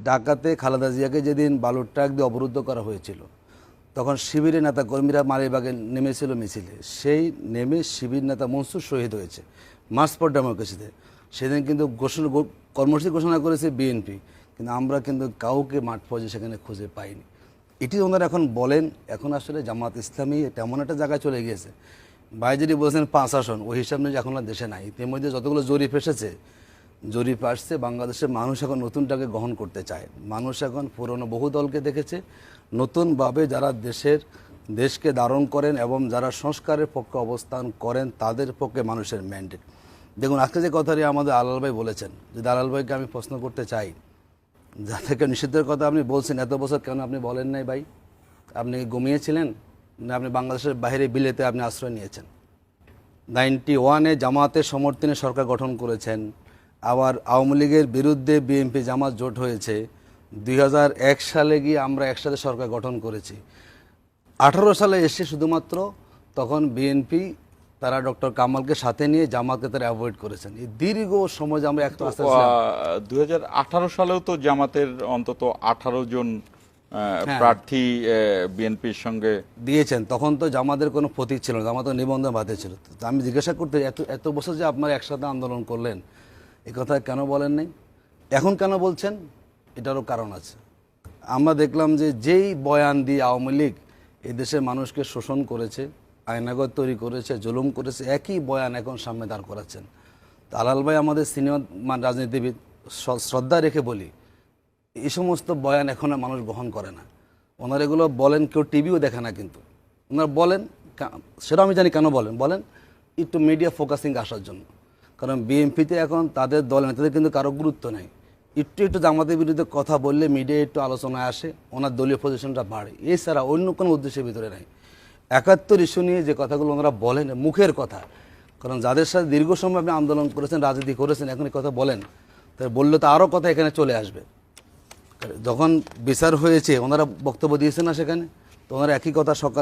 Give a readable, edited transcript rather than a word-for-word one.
ঢাকাতে খালেদা জিয়াকে যেদিন বালুর ট্রাক দিয়ে অবরুদ্ধ করা হয়েছিল, তখন শিবিরের নেতা কর্মীরা মালিবাগে নেমেছিল মিছিলে। সেই নেমে শিবির নেতা মনসুর শহীদ হয়েছে মার্চ ফর ডেমোক্রেসিতে। সেদিন কিন্তু কর্মসূচি ঘোষণা করেছে বিএনপি, কিন্তু আমরা কিন্তু কাউকে মাঠ পর্যায়ে সেখানে খুঁজে পাইনি। এটি ওনারা এখন বলেন, এখন আসলে জামাত ইসলামী তেমন একটা জায়গায় চলে গিয়েছে। ভাই যদি বলছেন 5 আসন, ওই হিসাবে এখন আর দেশে নাই। ইতিমধ্যে যতগুলো জরিপ এসেছে, জরিপ আসছে, বাংলাদেশের মানুষ এখন নতুনটাকে গ্রহণ করতে চায়। মানুষ এখন পুরনো বহু দলকে দেখেছে, নতুনভাবে যারা দেশকে ধারণ করেন এবং যারা সংস্কারের পক্ষে অবস্থান করেন তাদের পক্ষে মানুষের ম্যান্ডেট। দেখুন, আজকে যে কথাটি আমাদের আলাল ভাই বলেছেন, যদি আলাল ভাইকে আমি প্রশ্ন করতে চাই, যা থেকে নিষিদ্ধের কথা আপনি বলছেন, এত বছর কেন আপনি বলেন নাই ভাই? আপনি ঘুমিয়েছিলেন না আপনি বাংলাদেশের বাইরে বিলেতে আপনি আশ্রয় নিয়েছেন? 91-এ জামাতের সমর্থনে সরকার গঠন করেছেন, আবার আওয়ামী লীগের বিরুদ্ধে বিএনপি জামাত জোট হয়েছে। 2001 সালে গিয়ে আমরা একসাথে সরকার গঠন করেছি। 18 সালে এসে শুধুমাত্র তখন বিএনপি তারা ডক্টর কামালকে সাথে নিয়ে জামাতকে তারা অ্যাভয়েড করেছেন। এই দীর্ঘ সময় যে আমরা একটা আস্তে 2018 সালেও তো জামাতের অন্তত 18 জন প্রার্থী বিএনপির সঙ্গে দিয়েছেন। তখন তো জামাতের কোনো প্রতীক ছিল না, জামাতের নিবন্ধন বাদে ছিল। তো আমি জিজ্ঞাসা করতে, এত বছর যে আপনারা একসাথে আন্দোলন করলেন, এই কথা কেন বলেন নাই? এখন কেন বলছেন? এটারও কারণ আছে। আমরা দেখলাম যে যেই বয়ান দিয়ে আওয়ামী লীগ এই দেশের মানুষকে শোষণ করেছে, আয়নাগর তৈরি করেছে, জুলুম করেছে, একই বয়ান এখন সামনে দাঁড় করাচ্ছেন। তো আলাল ভাই আমাদের সিনিয়র রাজনীতিবিদ, শ্রদ্ধা রেখে বলি, এই সমস্ত বয়ান এখন আর মানুষ গ্রহণ করে না। ওনারা এগুলো বলেন, কেউ টিভিও দেখে না, কিন্তু ওনারা বলেন, সেটা আমি জানি কেন বলেন একটু মিডিয়া ফোকাসিং আসার জন্য। কারণ বিএনপিতে এখন তাদের দল নেতাদের কিন্তু কারো গুরুত্ব নেই। একটু জামাতের বিরুদ্ধে কথা বললে মিডিয়া একটু আলোচনায় আসে, ওনার দলীয় পজিশনটা বাড়ে, এছাড়া অন্য কোনো উদ্দেশ্যের ভিতরে নাই। 71 ইস্যু নিয়ে যে কথাগুলো ওনারা বলেন, মুখের কথা। কারণ যাদের সাথে দীর্ঘ সময় আপনি আন্দোলন করেছেন, রাজনীতি করেছেন, এখন এই কথা বলেন, তাই বললে তো আরও কথা এখানে চলে আসবে। যখন বিচার হয়েছে ওনারা বক্তব্য দিয়েছেন না সেখানে, তো ওনারা একই কথা সকালে